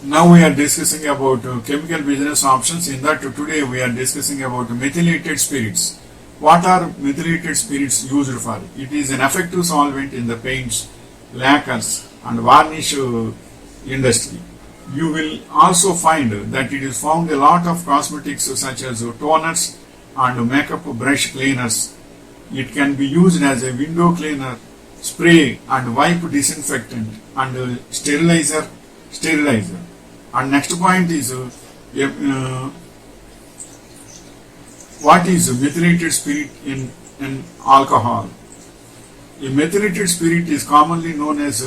Now we are discussing about chemical business options. In that today we are discussing about methylated spirits. What are methylated spirits used for? It is an effective solvent in the paints, lacquers and varnish industry. You will also find that it is found a lot of cosmetics such as toners and makeup brush cleaners. It can be used as a window cleaner, spray and wipe disinfectant and sterilizer. And next point is what is methylated spirit in alcohol? A methylated spirit is commonly known as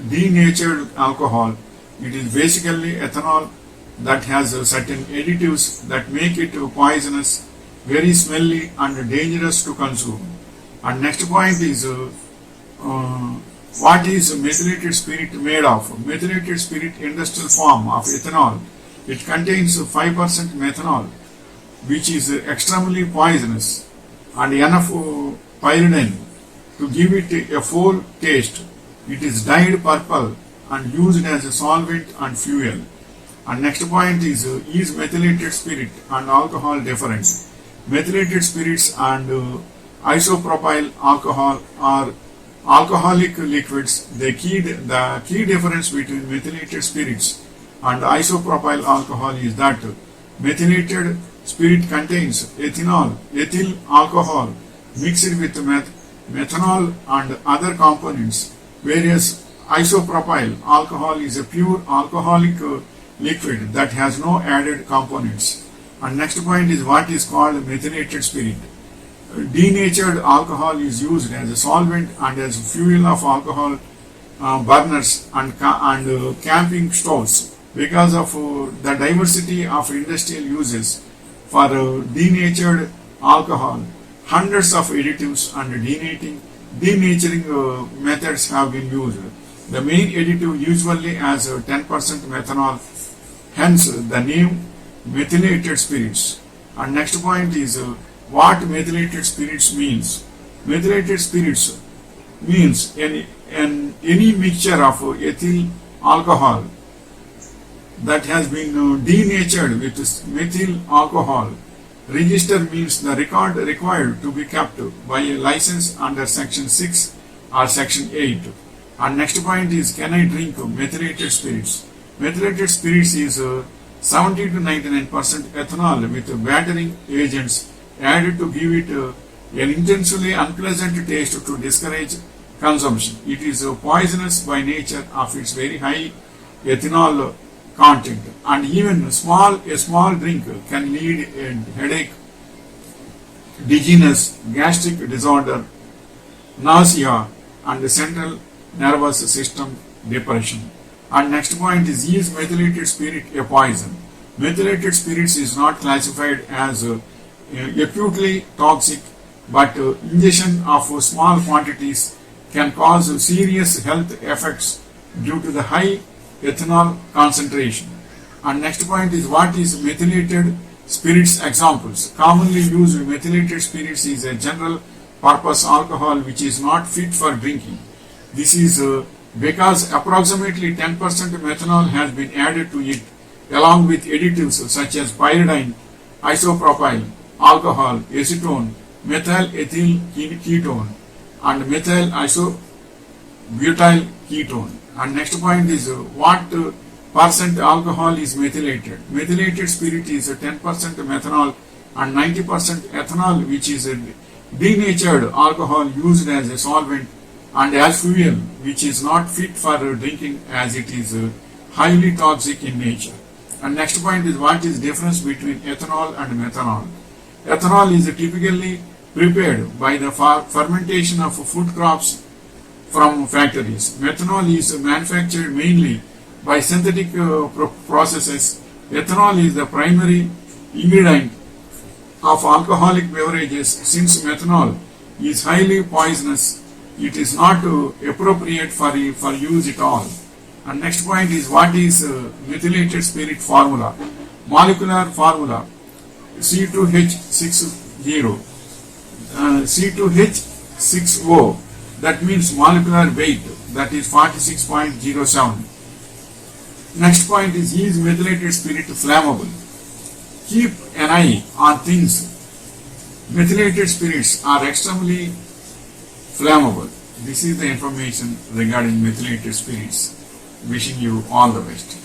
denatured alcohol. It is basically ethanol that has certain additives that make it poisonous, very smelly and dangerous to consume. And next point is what is methylated spirit made of? Methylated spirit industrial form of ethanol. It contains 5% methanol, which is extremely poisonous, and enough pyridine to give it a full taste. It is dyed purple and used as a solvent and fuel. And next point is methylated spirit and alcohol different? Methylated spirits and isopropyl alcohol are alcoholic liquids. The key difference between methylated spirits and isopropyl alcohol is that methylated spirit contains ethyl alcohol mixed with methanol and other components, whereas isopropyl alcohol is a pure alcoholic liquid that has no added components. And next point is what is called methylated spirit. Denatured alcohol is used as a solvent and as fuel of alcohol burners and camping stoves. Because of the diversity of industrial uses for denatured alcohol, hundreds of additives and denaturing methods have been used. The main additive usually has 10% methanol, hence the name methylated spirits. And next point is what methylated spirits means. Methylated spirits means any mixture of ethyl alcohol that has been denatured with methyl alcohol. Register means the record required to be kept by a license under section 6 or section 8. And next point is can I drink methylated spirits? Methylated spirits is 70 to 99% ethanol with battering agents added to give it an intensely unpleasant taste to discourage consumption. It is poisonous by nature of its very high ethanol content, and even a small drink can lead a headache, dizziness, gastric disorder, nausea, and central nervous system depression. And next point is methylated spirit a poison? Methylated spirits is not classified as acutely toxic, but ingestion of small quantities can cause serious health effects due to the high ethanol concentration. And next point is what is methylated spirits examples? Commonly used methylated spirits is a general purpose alcohol which is not fit for drinking. This is because approximately 10% methanol has been added to it along with additives such as pyridine, isopropyl alcohol, acetone, methyl ethyl ketone and methyl isobutyl ketone. And next point is what percent alcohol is methylated? Methylated spirit is 10% methanol and 90% ethanol, which is a denatured alcohol used as a solvent and as fuel, which is not fit for drinking as it is highly toxic in nature. And next point is what is difference between ethanol and methanol? Ethanol is typically prepared by the fermentation of food crops from factories. Methanol is manufactured mainly by synthetic processes. Ethanol is the primary ingredient of alcoholic beverages. Since methanol is highly poisonous, it is not appropriate for use at all. And next point is what is methylated spirit formula? Molecular formula C2H60, C2H6O, that means molecular weight, that is 46.07. Next point is methylated spirit flammable? Keep an eye on things. Methylated spirits are extremely flammable. This is the information regarding methylated spirits. Wishing you all the best.